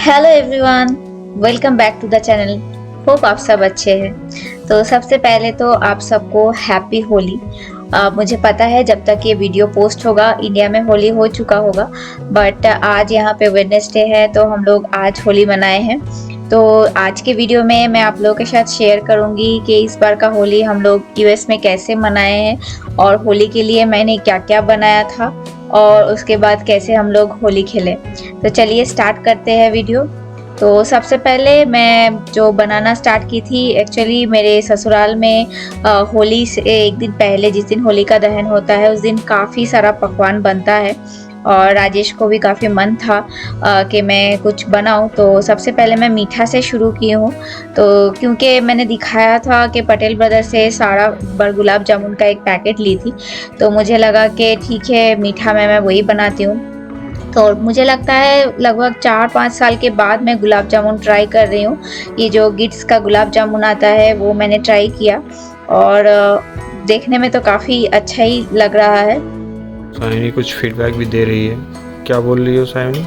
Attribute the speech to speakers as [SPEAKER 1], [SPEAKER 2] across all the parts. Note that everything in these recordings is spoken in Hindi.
[SPEAKER 1] Hello everyone, welcome back to the channel. Hope आप सब अच्छे हैं। तो सबसे पहले तो आप सबको हैप्पी होली। मुझे पता है जब तक ये वीडियो पोस्ट होगा इंडिया में होली हो चुका होगा, बट आज यहाँ पे वेडनेसडे है तो हम लोग आज होली मनाए हैं। तो आज के वीडियो में मैं आप लोगों के साथ शेयर करूंगी कि इस बार का होली हम लोग यूएस में कैसे मनाए हैं और होली के लिए मैंने क्या क्या बनाया था और उसके बाद कैसे हम लोग होली खेले। तो चलिए स्टार्ट करते हैं वीडियो। तो सबसे पहले मैं जो बनाना स्टार्ट की थी, एक्चुअली मेरे ससुराल में होली से एक दिन पहले, जिस दिन होलिका दहन होता है उस दिन काफ़ी सारा पकवान बनता है और राजेश को भी काफ़ी मन था कि मैं कुछ बनाऊं। तो सबसे पहले मैं मीठा से शुरू की हूँ। तो क्योंकि मैंने दिखाया था कि पटेल ब्रदर से सारा बार गुलाब जामुन का एक पैकेट ली थी, तो मुझे लगा कि ठीक है मीठा मैं वही बनाती हूँ। तो मुझे लगता है लगभग 4-5 साल के बाद मैं गुलाब जामुन ट्राई कर रही हूँ। ये जो गिट्स का गुलाब जामुन आता है वो मैंने ट्राई किया और देखने में तो काफ़ी अच्छा ही लग रहा है।
[SPEAKER 2] सायनी कुछ फीडबैक भी दे रही है। क्या बोल रही हो सायनी?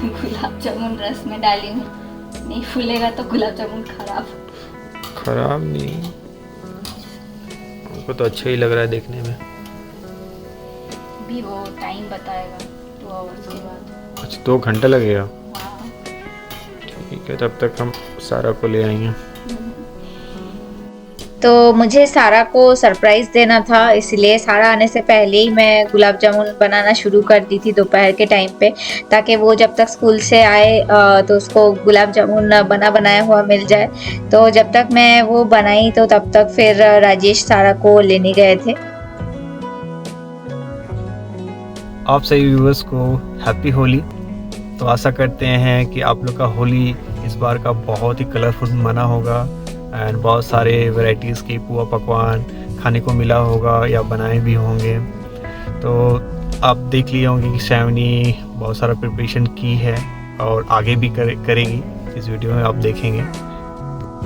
[SPEAKER 1] गुलाब जामुन रस में डाली हूँ, नहीं फूलेगा तो गुलाब जामुन
[SPEAKER 2] खराब नहीं, हमको तो अच्छा ही लग रहा है देखने में।
[SPEAKER 1] भी वो टाइम बताएगा 2 आवर्स के बाद।
[SPEAKER 2] अच्छा 2 घंटा लगेगा?
[SPEAKER 1] हाँ।
[SPEAKER 2] ठीक है, तब तक हम सारा को ले आएंगे।
[SPEAKER 1] तो मुझे सारा को सरप्राइज देना था, इसलिए सारा आने से पहले ही मैं गुलाब जामुन बनाना शुरू कर दी थी दोपहर के टाइम पे, ताकि वो जब तक स्कूल से आए तो उसको गुलाब जामुन बना बनाया हुआ मिल जाए। तो जब तक मैं वो बनाई तो तब तक फिर राजेश सारा को लेने गए थे।
[SPEAKER 2] आप सभी व्यूअर्स को हैप्पी होली। तो आशा करते हैं कि आप लोग का होली इस बार का बहुत ही कलरफुल मना होगा एंड बहुत सारे वैरायटीज़ की पुआ पकवान खाने को मिला होगा या बनाए भी होंगे। तो आप देख लिए होंगे कि शैवनी बहुत सारा प्रिपरेशन की है और आगे भी करेगी, इस वीडियो में आप देखेंगे।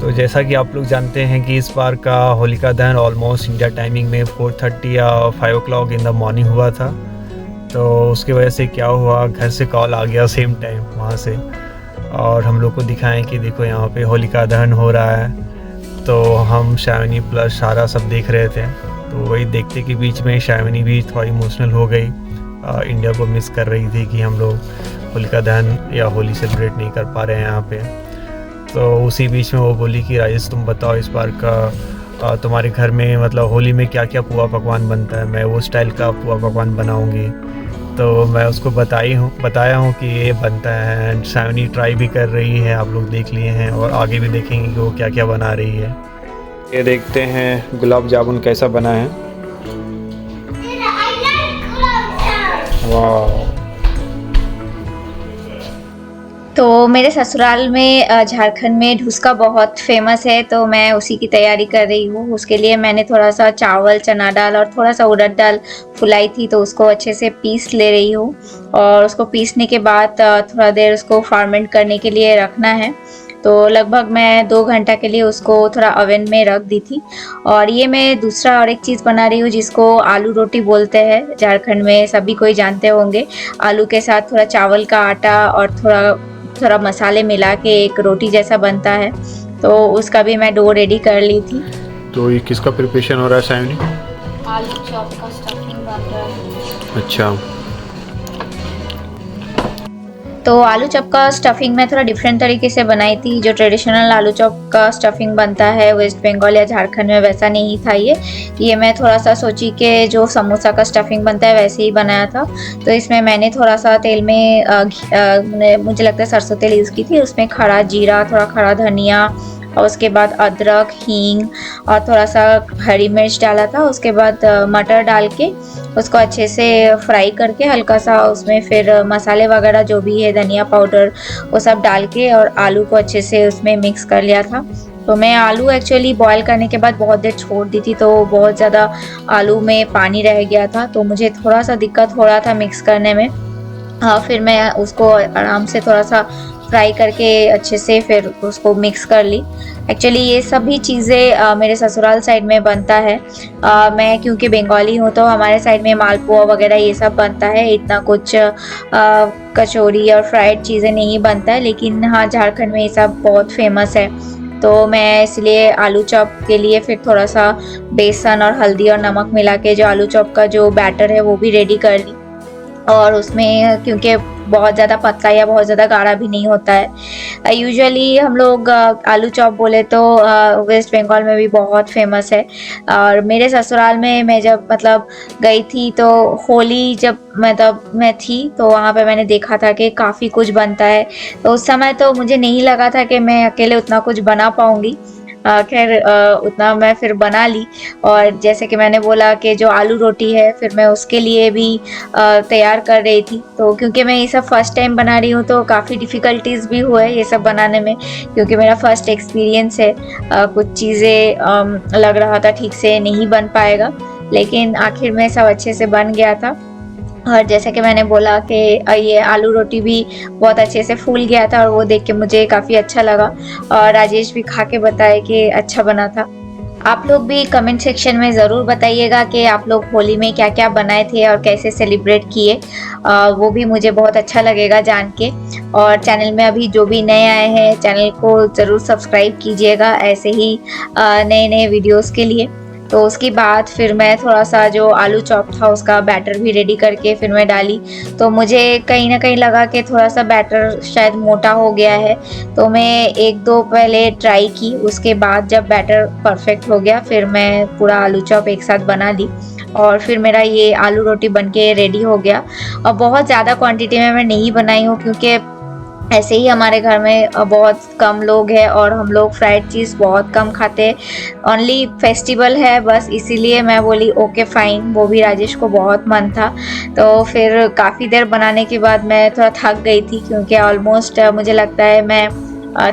[SPEAKER 2] तो जैसा कि आप लोग जानते हैं कि इस बार का होलिका दहन ऑलमोस्ट इंडिया टाइमिंग में 4:30 या 5 o'clock इन द मॉर्निंग हुआ था। तो उसकी वजह से क्या हुआ, घर से कॉल आ गया सेम टाइम वहाँ से, और हम लोग को दिखाएं कि देखो यहाँ पे होलिका दहन हो रहा है। तो हम शैवनी प्लस सारा सब देख रहे थे। तो वही देखते के बीच में शैवनी भी थोड़ी इमोशनल हो गई, इंडिया को मिस कर रही थी कि हम लोग होलिका दहन या होली सेलिब्रेट नहीं कर पा रहे हैं यहाँ पे। तो उसी बीच में वो बोली कि राजेश तुम बताओ इस बार का तुम्हारे घर में मतलब होली में क्या क्या पुआ पकवान बनता है, मैं वो स्टाइल का पुआ पकवान बनाऊँगी। तो मैं उसको बताया हूँ कि ये बनता है एंड शैवनी ट्राई भी कर रही है, आप लोग देख लिए हैं और आगे भी देखेंगे कि वो क्या क्या बना रही है। ये देखते हैं गुलाब जामुन कैसा बना है। वाह।
[SPEAKER 1] तो मेरे ससुराल में झारखंड में ढुसका बहुत फेमस है, तो मैं उसी की तैयारी कर रही हूँ। उसके लिए मैंने थोड़ा सा चावल, चना दाल और थोड़ा सा उड़द दाल फुलाई थी, तो उसको अच्छे से पीस ले रही हूँ और उसको पीसने के बाद थोड़ा देर उसको फर्मेंट करने के लिए रखना है। तो लगभग मैं 2 घंटा के लिए उसको थोड़ा ओवन में रख दी थी। और ये मैं दूसरा और एक चीज़ बना रही हूँ जिसको आलू रोटी बोलते हैं, झारखंड में सभी कोई जानते होंगे। आलू के साथ थोड़ा चावल का आटा और थोड़ा मसाले मिला के एक रोटी जैसा बनता है, तो उसका भी मैं डो रेडी कर ली थी।
[SPEAKER 2] तो ये किसका प्रिपरेशन हो रहा है सायनी?
[SPEAKER 1] आलू चॉप का स्टफिंग बन रहा है।
[SPEAKER 2] अच्छा।
[SPEAKER 1] तो आलू चॉप का स्टफिंग मैं थोड़ा डिफरेंट तरीके से बनाई थी। जो ट्रेडिशनल आलू चॉप का स्टफिंग बनता है वेस्ट बंगाल या झारखंड में, वैसा नहीं था ये मैं थोड़ा सा सोची कि जो समोसा का स्टफिंग बनता है वैसे ही बनाया था। तो इसमें मैंने थोड़ा सा तेल में मुझे लगता है सरसों तेल यूज़ की थी। उसमें खड़ा जीरा, थोड़ा खड़ा धनिया और उसके बाद अदरक, हींग और थोड़ा सा हरी मिर्च डाला था। उसके बाद मटर डाल के उसको अच्छे से फ्राई करके हल्का सा उसमें फिर मसाले वगैरह जो भी है, धनिया पाउडर, वो सब डाल के और आलू को अच्छे से उसमें मिक्स कर लिया था। तो मैं आलू एक्चुअली बॉईल करने के बाद बहुत देर छोड़ दी थी, तो बहुत ज़्यादा आलू में पानी रह गया था, तो मुझे थोड़ा सा दिक्कत हो रहा था मिक्स करने में। फिर मैं उसको आराम से थोड़ा सा फ्राई करके अच्छे से फिर उसको मिक्स कर ली। एक्चुअली ये सभी चीज़ें मेरे ससुराल साइड में बनता है। मैं क्योंकि बंगाली हूँ तो हमारे साइड में मालपुआ वगैरह ये सब बनता है, इतना कुछ कचौरी और फ्राइड चीज़ें नहीं बनता है, लेकिन हाँ झारखंड में ये सब बहुत फेमस है। तो मैं इसलिए आलू चॉप के लिए फिर थोड़ा सा बेसन और हल्दी और नमक मिला के जो आलू चॉप का जो बैटर है वो भी रेडी कर ली। और उसमें क्योंकि बहुत ज़्यादा पतला या बहुत ज़्यादा गाढ़ा भी नहीं होता है। यूजुअली हम लोग आलू चॉप बोले तो वेस्ट बंगाल में भी बहुत फेमस है। और मेरे ससुराल में मैं जब मतलब गई थी तो होली जब मतलब मैं थी तो वहाँ पे मैंने देखा था कि काफ़ी कुछ बनता है। तो उस समय तो मुझे नहीं लगा था कि मैं अकेले उतना कुछ बना पाऊँगी। खैर उतना मैं फिर बना ली। और जैसे कि मैंने बोला कि जो आलू रोटी है फिर मैं उसके लिए भी तैयार कर रही थी। तो क्योंकि मैं ये सब फर्स्ट टाइम बना रही हूँ तो काफ़ी डिफ़िकल्टीज़ भी हुए ये सब बनाने में, क्योंकि मेरा फर्स्ट एक्सपीरियंस है। कुछ चीज़ें लग रहा था ठीक से नहीं बन पाएगा, लेकिन आखिर में सब अच्छे से बन गया था। और जैसे कि मैंने बोला कि ये आलू रोटी भी बहुत अच्छे से फूल गया था और वो देख के मुझे काफ़ी अच्छा लगा। और राजेश भी खा के बताए कि अच्छा बना था। आप लोग भी कमेंट सेक्शन में ज़रूर बताइएगा कि आप लोग होली में क्या-क्या बनाए थे और कैसे सेलिब्रेट किए। वो भी मुझे बहुत अच्छा लगेगा जान के। और चैनल में अभी जो भी नए आए हैं चैनल को ज़रूर सब्सक्राइब कीजिएगा ऐसे ही नए-नए वीडियोस के लिए। तो उसके बाद फिर मैं थोड़ा-सा जो आलू चॉप था उसका बैटर भी रेडी करके फिर मैं डाली। तो मुझे कहीं न कहीं लगा कि थोड़ा-सा बैटर शायद मोटा हो गया है। तो मैं 1-2 पहले ट्राई की, उसके बाद जब बैटर परफेक्ट हो गया फिर मैं पूरा आलू चॉप एक साथ बना ली। और फिर मेरा ये आलू रोटी बनके रेडी हो गया। और बहुत ज़्यादा क्वांटिटी में मैं नहीं बनाई हूँ क्योंकि ऐसे ही हमारे घर में बहुत कम लोग हैं और हम लोग फ्राइड चीज़ बहुत कम खाते हैं। ओनली फेस्टिवल है बस, इसीलिए मैं बोली ओके फ़ाइन। वो भी राजेश को बहुत मन था। तो फिर काफ़ी देर बनाने के बाद मैं थोड़ा थक गई थी क्योंकि ऑलमोस्ट मुझे लगता है मैं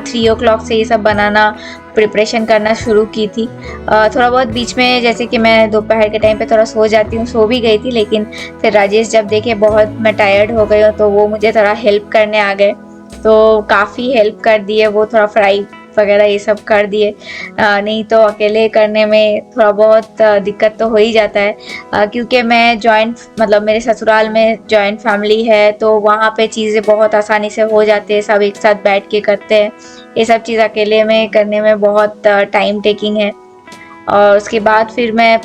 [SPEAKER 1] 3 ओ क्लॉक से ये सब बनाना प्रिपरेशन करना शुरू की थी। थोड़ा बहुत बीच में जैसे कि मैं दोपहर के टाइम पे थोड़ा सो जाती हूँ, सो भी गई थी, लेकिन फिर राजेश जब देखे बहुत मैं टायर्ड हो गई हूँ तो वो मुझे थोड़ा हेल्प करने आ गए। तो काफ़ी हेल्प कर दिए वो, थोड़ा फ्राई वगैरह ये सब कर दिए। नहीं तो अकेले करने में थोड़ा बहुत दिक्कत तो हो ही जाता है। क्योंकि मैं जॉइंट मतलब मेरे ससुराल में जॉइंट फैमिली है तो वहाँ पे चीज़ें बहुत आसानी से हो जाती है, सब एक साथ बैठ के करते हैं। ये सब चीज़ अकेले में करने में बहुत टाइम टेकिंग है। और उसके बाद फिर मैं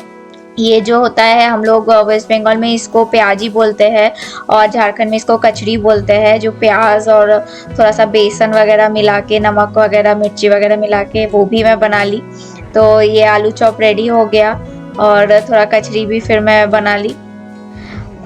[SPEAKER 1] ये जो होता है हम लोग वेस्ट बंगाल में इसको प्याजी बोलते हैं और झारखंड में इसको कचरी बोलते हैं, जो प्याज और थोड़ा सा बेसन वगैरह मिला के, नमक वगैरह मिर्ची वगैरह मिला के वो भी मैं बना ली। तो ये आलू चॉप रेडी हो गया और थोड़ा कचरी भी फिर मैं बना ली।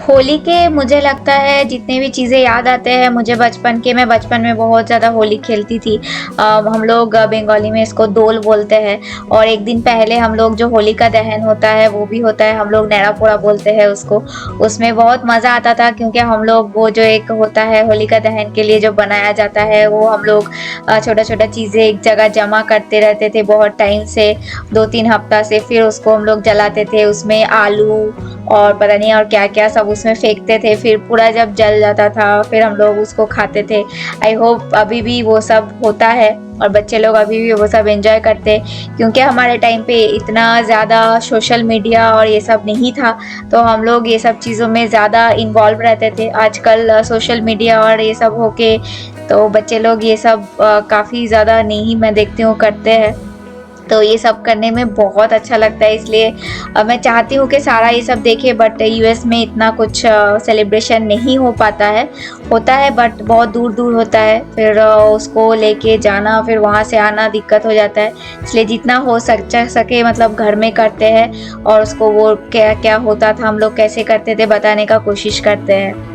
[SPEAKER 1] होली के मुझे लगता है जितने भी चीज़ें याद आते हैं मुझे बचपन के, मैं बचपन में बहुत ज़्यादा होली खेलती थी। हम लोग बंगाली में इसको दोल बोलते हैं। और एक दिन पहले हम लोग जो होली का दहन होता है वो भी होता है, हम लोग नेड़ा पोड़ा बोलते हैं उसको। उसमें बहुत मज़ा आता था क्योंकि हम लोग वो जो एक होता है होली का दहन के लिए जो बनाया जाता है वो हम लोग छोटा-छोटा चीज़ें एक जगह जमा करते रहते थे बहुत टाइम से, 2-3 हफ्ता से। फिर उसको हम लोग जलाते थे, उसमें आलू और पता नहीं और क्या-क्या सब उसमें फेंकते थे। फिर पूरा जब जल जाता था फिर हम लोग उसको खाते थे। आई होप अभी भी वो सब होता है और बच्चे लोग अभी भी वो सब एंजॉय करते हैं, क्योंकि हमारे टाइम पे इतना ज़्यादा सोशल मीडिया और ये सब नहीं था तो हम लोग ये सब चीज़ों में ज़्यादा इन्वॉल्व रहते थे। आजकल सोशल मीडिया और ये सब होके तो बच्चे लोग ये सब काफ़ी ज़्यादा नहीं मैं देखती हूँ करते हैं। तो ये सब करने में बहुत अच्छा लगता है, इसलिए मैं चाहती हूँ कि सारा ये सब देखे। बट यूएस में इतना कुछ सेलिब्रेशन नहीं हो पाता है, होता है बट बहुत दूर दूर होता है। फिर उसको लेके जाना फिर वहाँ से आना दिक्कत हो जाता है, इसलिए जितना हो सके मतलब घर में करते हैं और उसको वो क्या क्या होता था हम लोग कैसे करते थे बताने का कोशिश करते हैं।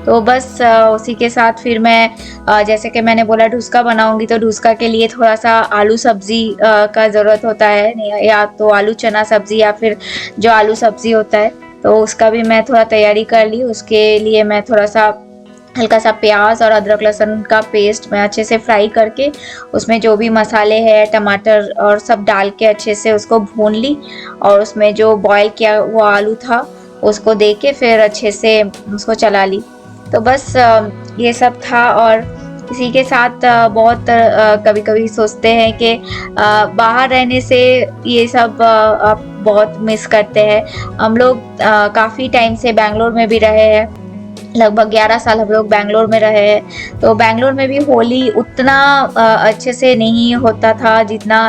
[SPEAKER 1] तो बस उसी के साथ फिर मैं जैसे कि मैंने बोला डुस्का बनाऊंगी तो डुस्का के लिए थोड़ा सा आलू सब्ज़ी का ज़रूरत होता है, या तो आलू चना सब्ज़ी या फिर जो आलू सब्ज़ी होता है, तो उसका भी मैं थोड़ा तैयारी कर ली। उसके लिए मैं थोड़ा सा हल्का सा प्याज और अदरक लहसुन का पेस्ट मैं अच्छे से फ्राई करके उसमें जो भी मसाले हैं टमाटर और सब डाल के अच्छे से उसको भून ली। और उसमें जो बॉयल किया हुआ आलू था उसको दे के फिर अच्छे से उसको चला ली। तो बस ये सब था। और इसी के साथ बहुत कभी-कभी सोचते हैं कि बाहर रहने से ये सब आप बहुत मिस करते हैं। हम लोग काफ़ी टाइम से बैंगलोर में भी रहे हैं। लगभग 11 साल हम लोग बैंगलोर में रहे हैं। तो बैंगलोर में भी होली उतना अच्छे से नहीं होता था जितना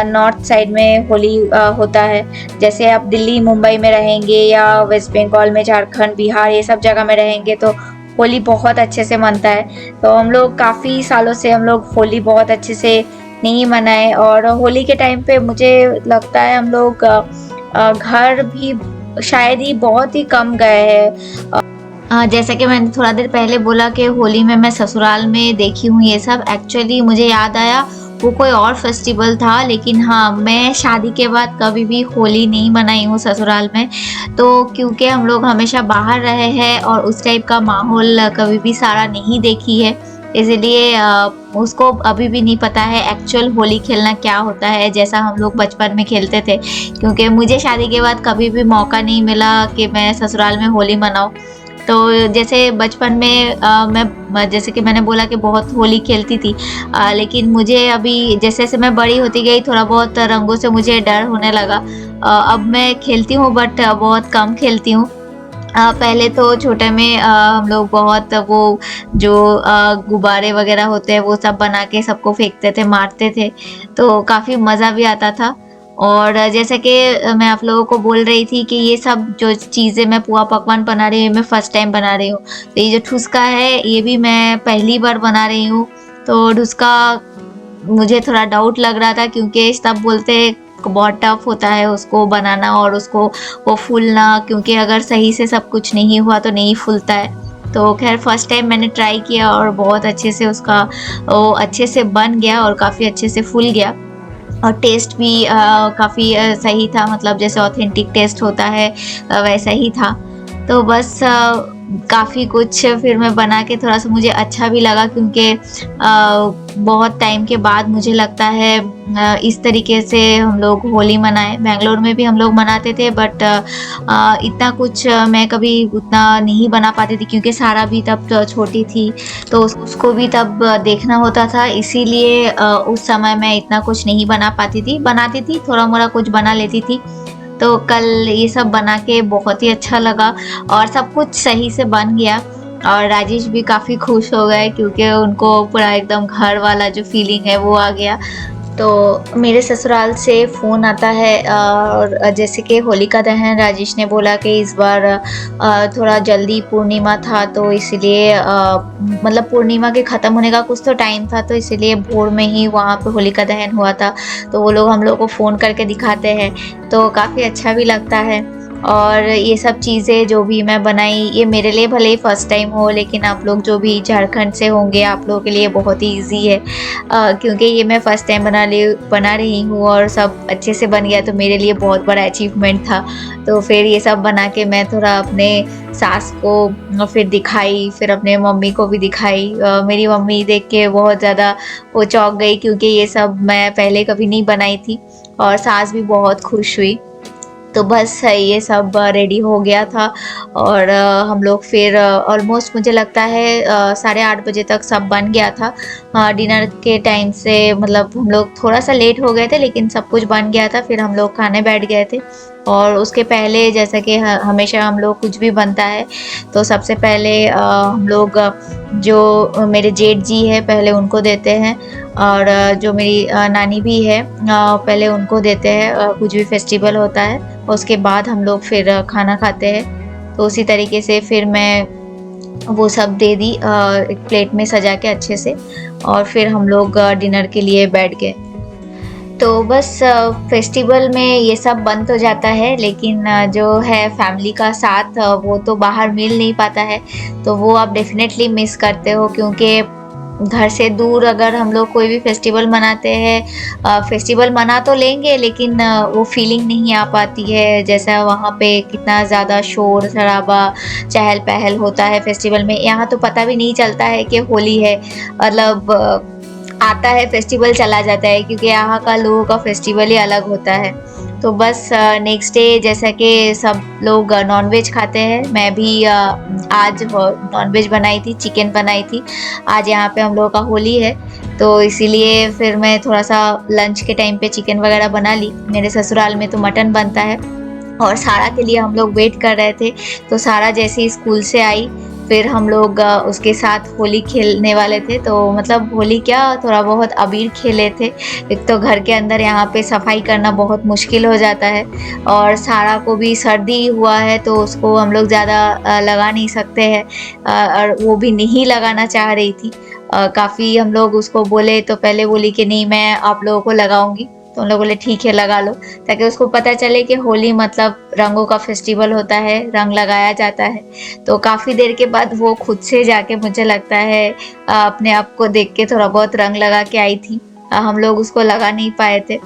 [SPEAKER 1] नॉर्थ साइड में होली होता है। जैसे आप दिल्ली, मुंबई में रहेंगे या वेस्ट बंगाल में, झारखंड, बिहार ये सब जगह में रहेंगे तो होली बहुत अच्छे से मनता है। तो हम लोग काफ़ी सालों से हम लोग होली बहुत अच्छे से नहीं मनाए और होली के टाइम पे मुझे लगता है हम लोग घर भी शायद ही बहुत ही कम गए हैं। जैसा कि मैंने थोड़ा देर पहले बोला कि होली में मैं ससुराल में देखी हूँ ये सब, एक्चुअली मुझे याद आया वो कोई और फेस्टिवल था, लेकिन हाँ, मैं शादी के बाद कभी भी होली नहीं मनाई हूँ ससुराल में। तो क्योंकि हम लोग हमेशा बाहर रहे हैं और उस टाइप का माहौल कभी भी सारा नहीं देखी है, इसलिए उसको अभी भी नहीं पता है एक्चुअल होली खेलना क्या होता है, जैसा हम लोग बचपन में खेलते थे। क्योंकि मुझे शादी के बाद कभी भी मौका नहीं मिला कि मैं ससुराल में होली मनाऊँ। तो जैसे बचपन में मैं जैसे कि मैंने बोला कि बहुत होली खेलती थी, लेकिन मुझे अभी जैसे-जैसे मैं बड़ी होती गई थोड़ा बहुत रंगों से मुझे डर होने लगा। अब मैं खेलती हूँ बट बहुत कम खेलती हूँ। पहले तो छोटे में हम लोग बहुत वो जो गुब्बारे वगैरह होते हैं वो सब बना के सबको फेंकते थे, मारते थे, तो काफ़ी मज़ा भी आता था। और जैसे कि मैं आप लोगों को बोल रही थी कि ये सब जो चीज़ें मैं पुआ पकवान बना रही हूँ, मैं फर्स्ट टाइम बना रही हूँ। तो ये जो ठुसका है ये भी मैं पहली बार बना रही हूँ। तो ठुसका मुझे थोड़ा डाउट लग रहा था क्योंकि सब बोलते हैं बहुत टफ होता है उसको बनाना और उसको वो फूलना, क्योंकि अगर सही से सब कुछ नहीं हुआ तो नहीं फूलता है। तो खैर फर्स्ट टाइम मैंने ट्राई किया और बहुत अच्छे से उसका वो अच्छे से बन गया और काफ़ी अच्छे से फूल गया। और टेस्ट भी काफ़ी सही था, मतलब जैसे ऑथेंटिक टेस्ट होता है वैसा ही था। तो बस काफ़ी कुछ फिर मैं बना के थोड़ा-सा मुझे अच्छा भी लगा क्योंकि बहुत टाइम के बाद मुझे लगता है इस तरीके से हम लोग होली मनाए। बैंगलोर में भी हम लोग मनाते थे बट इतना कुछ मैं कभी उतना नहीं बना पाती थी क्योंकि सारा भी तब छोटी थी, तो उसको भी तब देखना होता था, इसीलिए उस समय मैं इतना कुछ नहीं बना पाती थी। बनाती थी, थोड़ा-मोड़ा कुछ बना लेती थी। तो कल ये सब बना के बहुत ही अच्छा लगा और सब कुछ सही से बन गया और राजेश भी काफ़ी खुश हो गए क्योंकि उनको पूरा एकदम घर वाला जो फीलिंग है वो आ गया। तो मेरे ससुराल से फ़ोन आता है और जैसे कि होलिका दहन राजेश ने बोला कि इस बार थोड़ा जल्दी पूर्णिमा था तो इसलिए मतलब पूर्णिमा के ख़त्म होने का कुछ तो टाइम था, तो इसीलिए भोर में ही वहाँ पे होलिका दहन हुआ था। तो वो लोग हम लोग को फ़ोन करके दिखाते हैं, तो काफ़ी अच्छा भी लगता है। और ये सब चीज़ें जो भी मैं बनाई ये मेरे लिए भले ही फ़र्स्ट टाइम हो, लेकिन आप लोग जो भी झारखंड से होंगे आप लोगों के लिए बहुत ही ईज़ी है, क्योंकि ये मैं फ़र्स्ट टाइम बना रही हूँ और सब अच्छे से बन गया तो मेरे लिए बहुत बड़ा अचीवमेंट था। तो फिर ये सब बना के मैं थोड़ा अपने सास को फिर दिखाई, फिर अपने मम्मी को भी दिखाई। मेरी मम्मी देख के बहुत ज़्यादा वो चौंक गई क्योंकि ये सब मैं पहले कभी नहीं बनाई थी और सास भी बहुत खुश हुई। तो बस ये सब रेडी हो गया था और हम लोग फिर ऑलमोस्ट मुझे लगता है 8:30 बजे तक सब बन गया था। डिनर के टाइम से मतलब हम लोग थोड़ा-सा लेट हो गए थे लेकिन सब कुछ बन गया था, फिर हम लोग खाने बैठ गए थे। और उसके पहले जैसा कि हमेशा हम लोग कुछ भी बनता है तो सबसे पहले हम लोग जो मेरे जेठ जी है पहले उनको देते हैं और जो मेरी नानी भी है पहले उनको देते हैं, कुछ भी फेस्टिवल होता है उसके बाद हम लोग फिर खाना खाते हैं। तो उसी तरीके से फिर मैं वो सब दे दी एक प्लेट में सजा के अच्छे से और फिर हम लोग डिनर के लिए बैठ गए। तो बस फेस्टिवल में ये सब बन तो जाता है लेकिन जो है फैमिली का साथ वो तो बाहर मिल नहीं पाता है, तो वो आप डेफ़िनेटली मिस करते हो क्योंकि घर से दूर अगर हम लोग कोई भी फेस्टिवल मनाते हैं, फेस्टिवल मना तो लेंगे लेकिन वो फीलिंग नहीं आ पाती है जैसा वहाँ पे कितना ज़्यादा शोर-शराबा, चहल-पहल होता है फेस्टिवल में। यहाँ तो पता भी नहीं चलता है कि होली है, मतलब आता है फेस्टिवल चला जाता है क्योंकि यहाँ का लोगों का फेस्टिवल ही अलग होता है। तो बस नेक्स्ट डे जैसा कि सब लोग नॉनवेज खाते हैं, मैं भी आज नॉनवेज बनाई थी, चिकन बनाई थी। आज यहाँ पे हम लोगों का होली है, तो इसीलिए फिर मैं थोड़ा सा लंच के टाइम पे चिकन वगैरह बना ली। मेरे ससुराल में तो मटन बनता है और सारा के लिए हम लोग वेट कर रहे थे। तो सारा जैसे ही स्कूल से आई, फिर हम लोग उसके साथ होली खेलने वाले थे। तो मतलब होली क्या, थोड़ा बहुत अबीर खेले थे। एक तो घर के अंदर यहाँ पे सफाई करना बहुत मुश्किल हो जाता है और सारा को भी सर्दी हुआ है, तो उसको हम लोग ज़्यादा लगा नहीं सकते हैं और वो भी नहीं लगाना चाह रही थी। काफ़ी हम लोग उसको बोले तो पहले बोली कि नहीं, मैं आप लोगों को लगाऊंगी। तो उन लोग बोले ठीक है लगा लो, ताकि उसको पता चले कि होली मतलब रंगों का फेस्टिवल होता है, रंग लगाया जाता है। तो काफ़ी देर के बाद वो खुद से जाके, मुझे लगता है अपने आप को देख के थोड़ा बहुत रंग लगा के आई थी। हम लोग उसको लगा नहीं पाए थे।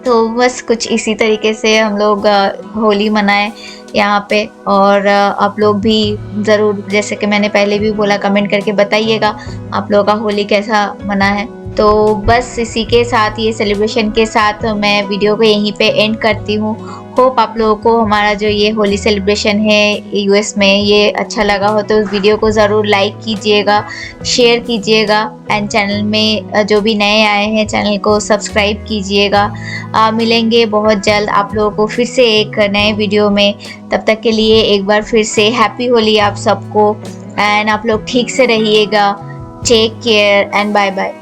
[SPEAKER 1] तो बस कुछ इसी तरीके से हम लोग होली मनाए यहाँ पे। और आप लोग भी ज़रूर, जैसे कि मैंने पहले भी बोला, कमेंट करके बताइएगा आप लोगों का होली कैसा मना है। तो बस इसी के साथ, ये सेलिब्रेशन के साथ मैं वीडियो को यहीं पे एंड करती हूँ। होप आप लोगों को हमारा जो ये होली सेलिब्रेशन है यूएस में, ये अच्छा लगा हो। तो उस वीडियो को ज़रूर लाइक कीजिएगा, शेयर कीजिएगा एंड चैनल में जो भी नए आए हैं चैनल को सब्सक्राइब कीजिएगा। मिलेंगे बहुत जल्द आप लोगों को फिर से एक नए वीडियो में। तब तक के लिए एक बार फिर से हैप्पी होली आप सबको, एंड आप लोग ठीक से रहिएगा। Take care and bye bye.